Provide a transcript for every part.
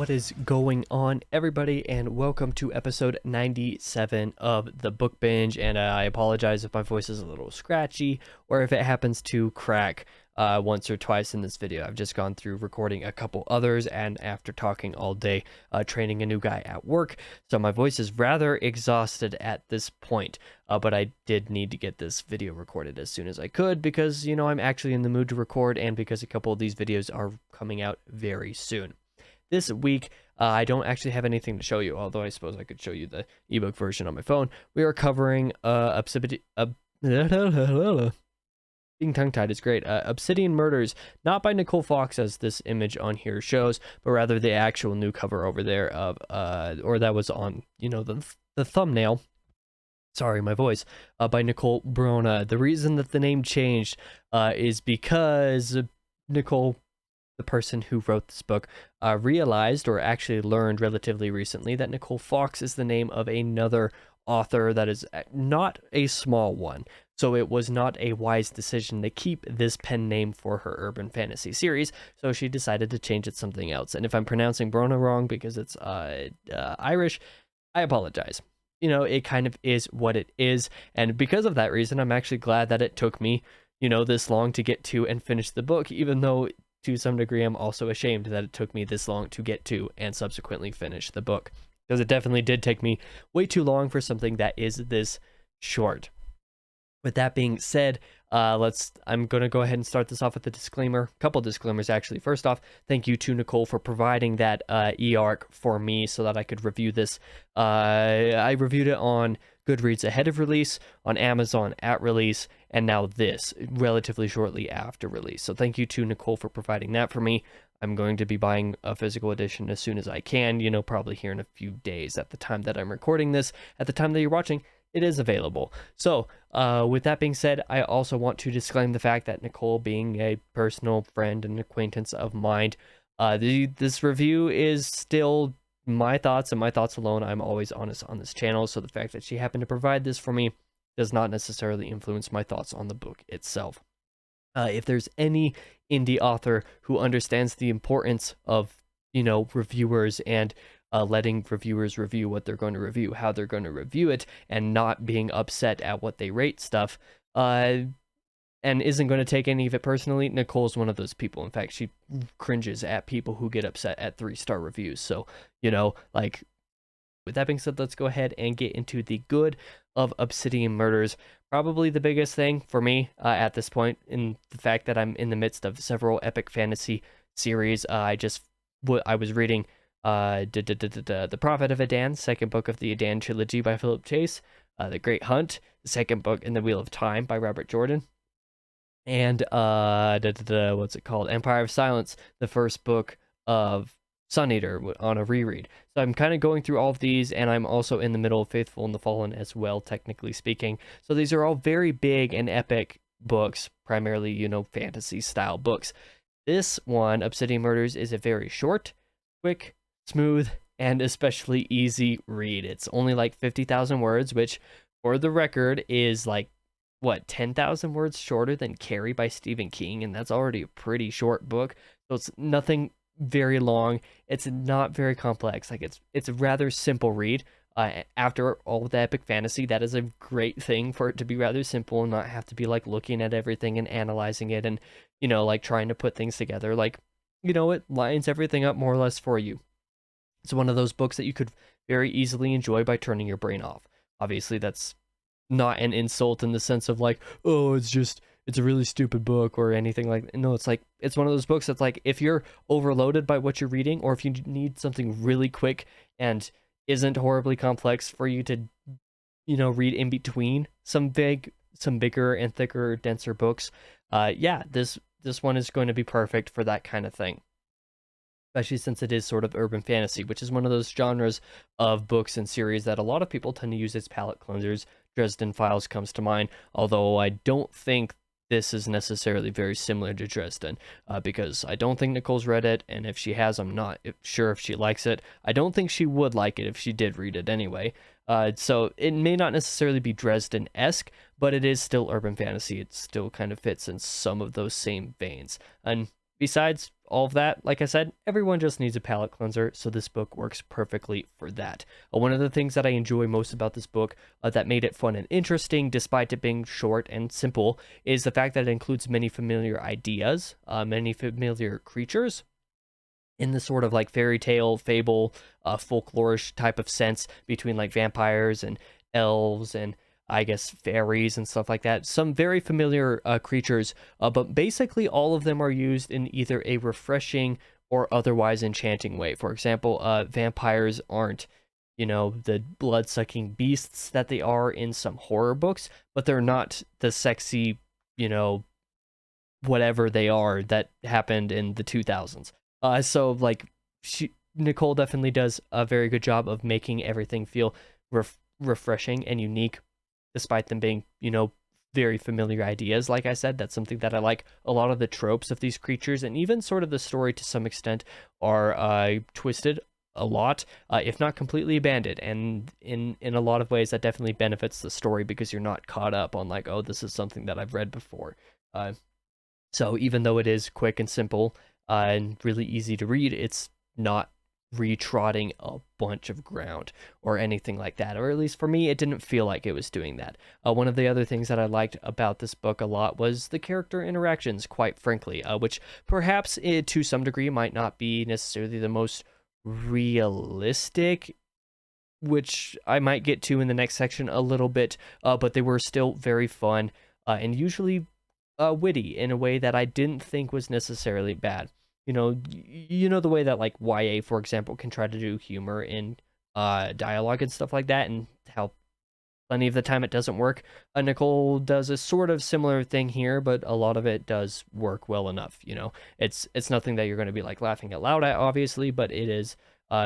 What is going on, everybody, and welcome to episode 97 of the Book Binge. And I apologize if my voice is a little scratchy or if it happens to crack once or twice in this video. I've just gone through recording a couple others, and after talking all day training a new guy at work, so my voice is rather exhausted at this point. But I did need to get this video recorded as soon as I could because, you know, I'm actually in the mood to record, and because a couple of these videos are coming out very soon. This week, I don't actually have anything to show you, although I suppose I could show you the ebook version on my phone. We are covering being tongue-tied is great. Obsidian Murders, not by Nicole Fox, as this image on here shows, but rather the actual new cover over there of, or that was on, you know, the thumbnail. Sorry, my voice. By Nicole Brona. The reason that the name changed is because Nicole, the person who wrote this book, realized, or actually learned relatively recently, that Nicole Fox is the name of another author that is not a small one. So it was not a wise decision to keep this pen name for her urban fantasy series, so she decided to change it to something else. And if I'm pronouncing Brona wrong because it's Irish, I apologize. You know, it kind of is what it is, and because of that reason, I'm actually glad that it took me, you know, this long to get to and finish the book, even though to some degree I'm also ashamed that it took me this long to get to and subsequently finish the book, because it definitely did take me way too long for something that is this short. With that being said, I'm going to go ahead and start this off with a disclaimer. A couple disclaimers, actually. First off, thank you to Nicole for providing that e-arc for me so that I could review this. I reviewed it on Goodreads ahead of release, on Amazon at release, and now this, relatively shortly after release. So thank you to Nicole for providing that for me. I'm going to be buying a physical edition as soon as I can, you know, probably here in a few days at the time that I'm recording this. At the time that you're watching, it is available. So, with that being said, I also want to disclaim the fact that Nicole, being a personal friend and acquaintance of mine, this review is still my thoughts and my thoughts alone. I'm always honest on this channel, so the fact that she happened to provide this for me does not necessarily influence my thoughts on the book itself. If there's any indie author who understands the importance of, you know, reviewers and letting reviewers review what they're going to review, how they're going to review it, and not being upset at what they rate stuff, and isn't going to take any of it personally, Nicole's one of those people. In fact, she cringes at people who get upset at 3-star reviews. So, you know, like, with that being said, let's go ahead and get into the good of Obsidian Murders. Probably the biggest thing for me at this point, in the fact that I'm in the midst of several epic fantasy series. I was reading The Prophet of Adan, second book of the Adan trilogy by Philip Chase, The Great Hunt, the second book in the Wheel of Time by Robert Jordan, and what's it called, Empire of Silence, the first book of Sun Eater, on a reread. So I'm kind of going through all of these, and I'm also in the middle of Faithful and the Fallen as well, technically speaking. So these are all very big and epic books, primarily, you know, fantasy style books. This one, Obsidian Murders, is a very short, quick, smooth, and especially easy read. It's only like 50,000 words, which, for the record, is like, what, 10,000 words shorter than Carrie by Stephen King, and that's already a pretty short book. So it's nothing very long. It's not very complex. Like, it's a rather simple read. After all the epic fantasy, that is a great thing, for it to be rather simple and not have to be like looking at everything and analyzing it and, you know, like trying to put things together. Like, you know, it lines everything up more or less for you. It's one of those books that you could very easily enjoy by turning your brain off. Obviously, that's not an insult in the sense of like, oh, it's a really stupid book or anything like that. No, it's like, it's one of those books that's like, if you're overloaded by what you're reading, or if you need something really quick and isn't horribly complex for you to, you know, read in between some bigger and thicker, denser books, yeah, this one is going to be perfect for that kind of thing. Especially since it is sort of urban fantasy, which is one of those genres of books and series that a lot of people tend to use as palate cleansers. Dresden Files comes to mind, although I don't think this is necessarily very similar to Dresden, because I don't think Nicole's read it, and if she has, I'm not sure if she likes it. I don't think she would like it if she did read it anyway. So it may not necessarily be Dresden-esque, but it is still urban fantasy. It still kind of fits in some of those same veins. And besides all of that, like I said, everyone just needs a palate cleanser, so this book works perfectly for that. One of the things that I enjoy most about this book that made it fun and interesting, despite it being short and simple, is the fact that it includes many familiar ideas, many familiar creatures, in the sort of like fairy tale, fable, folklorish type of sense between like vampires and elves and I guess fairies and stuff like that. Some very familiar creatures, but basically all of them are used in either a refreshing or otherwise enchanting way. For example, vampires aren't, the blood-sucking beasts that they are in some horror books, but they're not the sexy, whatever they are that happened in the 2000s. So like Nicole definitely does a very good job of making everything feel refreshing and unique, despite them being, very familiar ideas. Like I said, that's something that I like. A lot of the tropes of these creatures and even sort of the story to some extent are twisted a lot, if not completely abandoned. And in a lot of ways, that definitely benefits the story because you're not caught up on like, oh, this is something that I've read before. So even though it is quick and simple and really easy to read, it's not retrotting a bunch of ground or anything like that, or at least for me it didn't feel like it was doing that. One of the other things that I liked about this book a lot was the character interactions, quite frankly, which perhaps to some degree might not be necessarily the most realistic, which I might get to in the next section a little bit, but they were still very fun and usually witty in a way that I didn't think was necessarily bad. The way that like YA, for example, can try to do humor in dialogue and stuff like that, and how plenty of the time it doesn't work. Nicole does a sort of similar thing here, but a lot of it does work well enough. It's nothing that you're going to be like laughing out loud at, obviously, but it is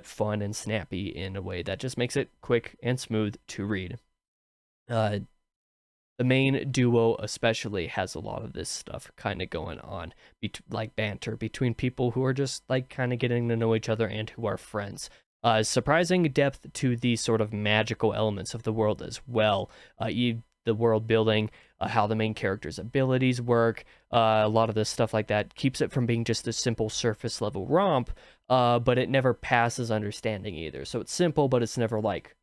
fun and snappy in a way that just makes it quick and smooth to read. The main duo especially has a lot of this stuff kind of going on, like banter between people who are just like kind of getting to know each other and who are friends. Surprising depth to the sort of magical elements of the world as well. The world building, how the main character's abilities work, a lot of this stuff like that keeps it from being just a simple surface level romp, but it never passes understanding either. So it's simple, but it's never like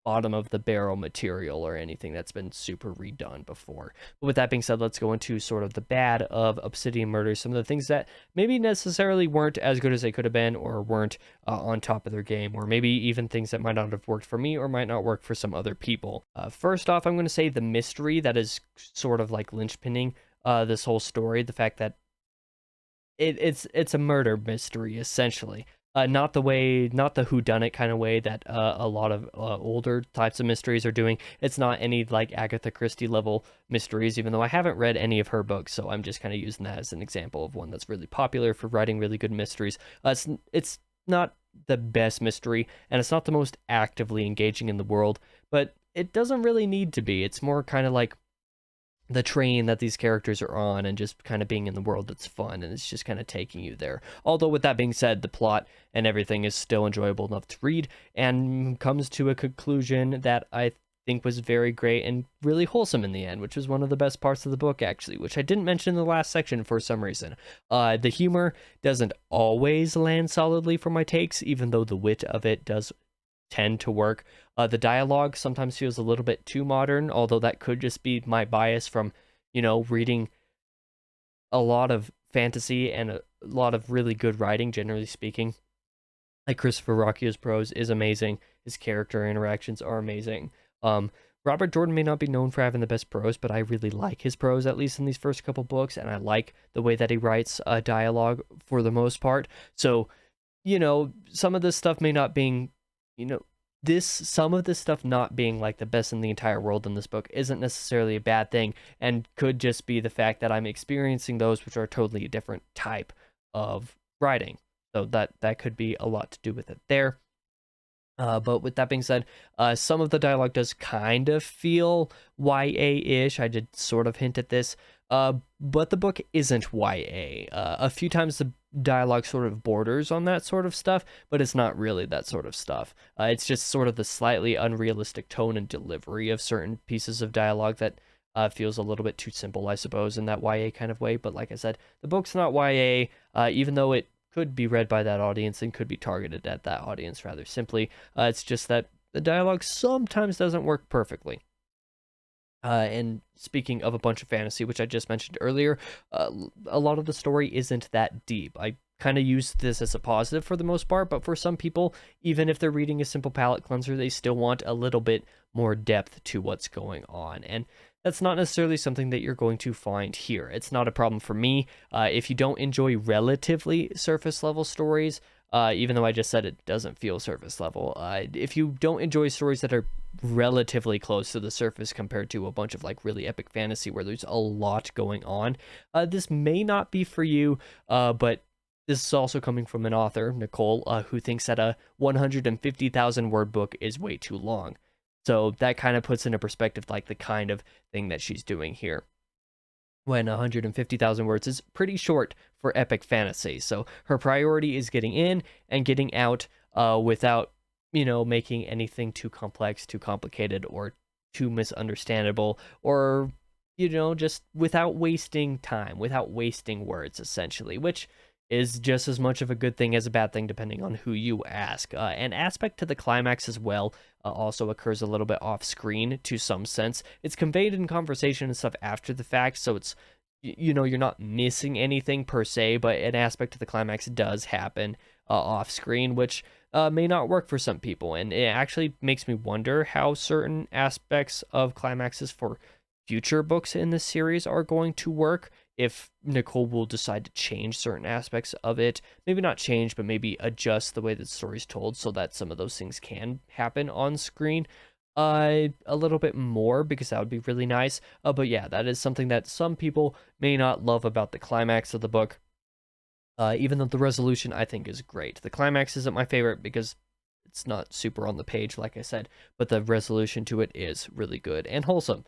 bottom of the barrel material or anything that's been super redone before. But with that being said, let's go into sort of the bad of Obsidian Murders, some of the things that maybe necessarily weren't as good as they could have been, or weren't on top of their game, or maybe even things that might not have worked for me or might not work for some other people. First off, I'm going to say the mystery that is sort of like linchpinning this whole story, the fact that it's a murder mystery essentially. Not the whodunit kind of way that a lot of older types of mysteries are doing. It's not any like Agatha Christie level mysteries, even though I haven't read any of her books, so I'm just kind of using that as an example of one that's really popular for writing really good mysteries. It's not the best mystery, and it's not the most actively engaging in the world, but it doesn't really need to be. It's more kind of like the train that these characters are on and just kind of being in the world that's fun, and it's just kind of taking you there. Although with that being said, the plot and everything is still enjoyable enough to read and comes to a conclusion that I think was very great and really wholesome in the end, which was one of the best parts of the book actually, which I didn't mention in the last section for some reason. The humor doesn't always land solidly for my takes, even though the wit of it does tend to work. The dialogue sometimes feels a little bit too modern, although that could just be my bias from, reading a lot of fantasy and a lot of really good writing, generally speaking. Like Christopher Rocchio's prose is amazing. His character interactions are amazing. Robert Jordan may not be known for having the best prose, but I really like his prose, at least in these first couple books, and I like the way that he writes dialogue for the most part. So, some of this stuff may not being, some of this stuff not being like the best in the entire world in this book isn't necessarily a bad thing, and could just be the fact that I'm experiencing those which are totally a different type of writing. So that could be a lot to do with it there. But with that being said, some of the dialogue does kind of feel YA-ish. I did sort of hint at this, but the book isn't YA. A few times the dialogue sort of borders on that sort of stuff, but it's not really that sort of stuff. It's just sort of the slightly unrealistic tone and delivery of certain pieces of dialogue that feels a little bit too simple, I suppose, in that YA kind of way. But like I said, the book's not YA, even though it could be read by that audience and could be targeted at that audience rather simply. It's just that the dialogue sometimes doesn't work perfectly. And speaking of a bunch of fantasy, which I just mentioned earlier, a lot of the story isn't that deep. I kind of use this as a positive for the most part, but for some people, even if they're reading a simple palate cleanser, they still want a little bit more depth to what's going on. And that's not necessarily something that you're going to find here. It's not a problem for me. If you don't enjoy relatively surface level stories, even though I just said it doesn't feel surface level, if you don't enjoy stories that are relatively close to the surface compared to a bunch of like really epic fantasy where there's a lot going on, this may not be for you, but this is also coming from an author, Nicole, who thinks that a 150,000 word book is way too long. So that kind of puts into perspective like the kind of thing that she's doing here, when 150,000 words is pretty short for epic fantasy. So her priority is getting in and getting out, without, making anything too complex, too complicated, or too misunderstandable, or, just without wasting time, without wasting words, essentially, which is just as much of a good thing as a bad thing, depending on who you ask. An aspect to the climax as well also occurs a little bit off screen to some sense. It's conveyed in conversation and stuff after the fact, so it's, you're not missing anything per se, but an aspect to the climax does happen off screen, which may not work for some people. And it actually makes me wonder how certain aspects of climaxes for future books in this series are going to work, if Nicole will decide to change certain aspects of it. Maybe not change, but maybe adjust the way that the story's told so that some of those things can happen on screen a little bit more, because that would be really nice. But yeah, that is something that some people may not love about the climax of the book, even though the resolution I think is great. The climax isn't my favorite because it's not super on the page, like I said, but the resolution to it is really good and wholesome.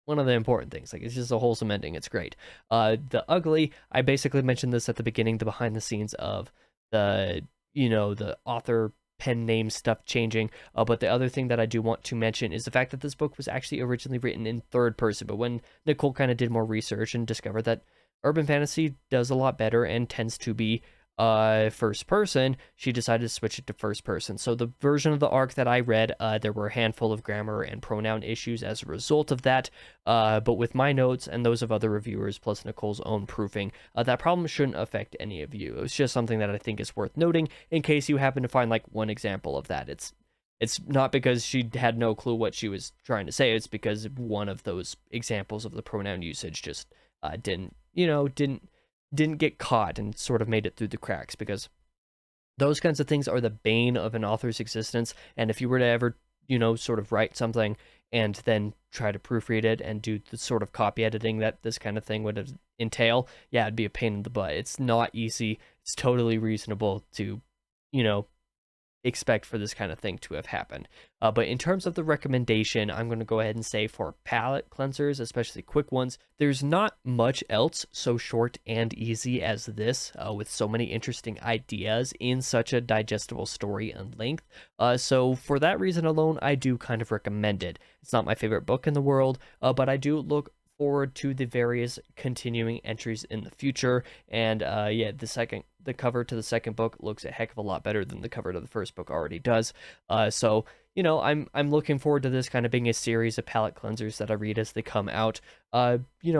One of the important things. Like, it's just a wholesome ending. It's great. The ugly, I basically mentioned this at the beginning, the behind the scenes of the, the author pen name stuff changing. But the other thing that I do want to mention is the fact that this book was actually originally written in third person. But when Nicole kind of did more research and discovered that urban fantasy does a lot better and tends to be first person, she decided to switch it to first person. So the version of the arc that I read, there were a handful of grammar and pronoun issues as a result of that, but with my notes and those of other reviewers plus Nicole's own proofing, that problem shouldn't affect any of you. It's just something that I think is worth noting in case you happen to find like one example of that. It's not because she had no clue what she was trying to say, it's because one of those examples of the pronoun usage just didn't get caught and sort of made it through the cracks, because those kinds of things are the bane of an author's existence. And if you were to ever, sort of write something and then try to proofread it and do the sort of copy editing that this kind of thing would entail, yeah, it'd be a pain in the butt. It's not easy. It's totally reasonable to, expect for this kind of thing to have happened. But in terms of the recommendation, I'm going to go ahead and say for palate cleansers, especially quick ones, there's not much else so short and easy as this, with so many interesting ideas in such a digestible story and length. So for that reason alone, I do kind of recommend it. It's not my favorite book in the world, but I do look forward to the various continuing entries in the future. And yeah, the cover to the second book looks a heck of a lot better than the cover to the first book already does. So I'm looking forward to this kind of being a series of palette cleansers that I read as they come out,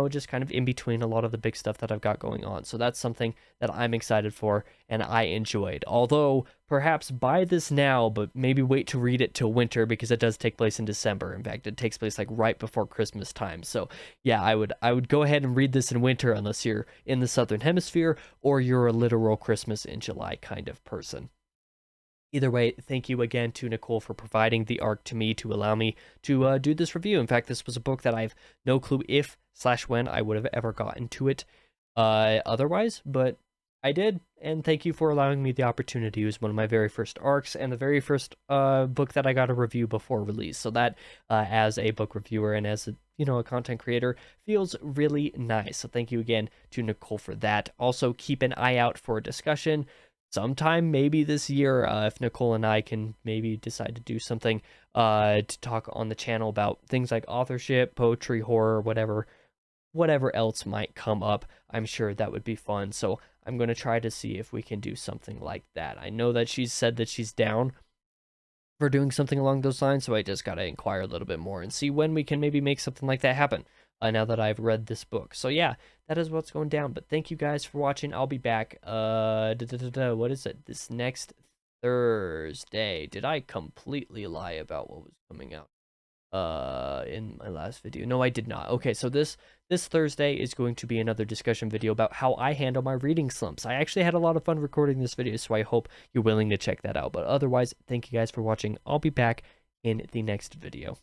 just kind of in between a lot of the big stuff that I've got going on. So that's something that I'm excited for and I enjoyed. Although perhaps buy this now, but maybe wait to read it till winter, because it does take place in December. In fact, it takes place like right before Christmas time. So yeah, I would go ahead and read this in winter unless you're in the Southern Hemisphere or you're a literal Christmas in July kind of person. Either way, thank you again to Nicole for providing the arc to me to allow me to do this review. In fact, this was a book that I have no clue if/when I would have ever gotten to it otherwise, but I did, and thank you for allowing me the opportunity. It was one of my very first arcs and the very first book that I got a review before release. So that, as a book reviewer and as a content creator, feels really nice. So thank you again to Nicole for that. Also, keep an eye out for a discussion sometime maybe this year, if Nicole and I can maybe decide to do something to talk on the channel about things like authorship, poetry, horror, whatever else might come up. I'm sure that would be fun. So I'm going to try to see if we can do something like that. I know that she's said that she's down for doing something along those lines, so I just got to inquire a little bit more and see when we can maybe make something like that happen. Now that I've read this book. So yeah, that is what's going down. But thank you guys for watching. I'll be back. What is it? This next Thursday. Did I completely lie about what was coming out in my last video? No, I did not. Okay, so this Thursday is going to be another discussion video about how I handle my reading slumps. I actually had a lot of fun recording this video, so I hope you're willing to check that out. But otherwise, thank you guys for watching. I'll be back in the next video.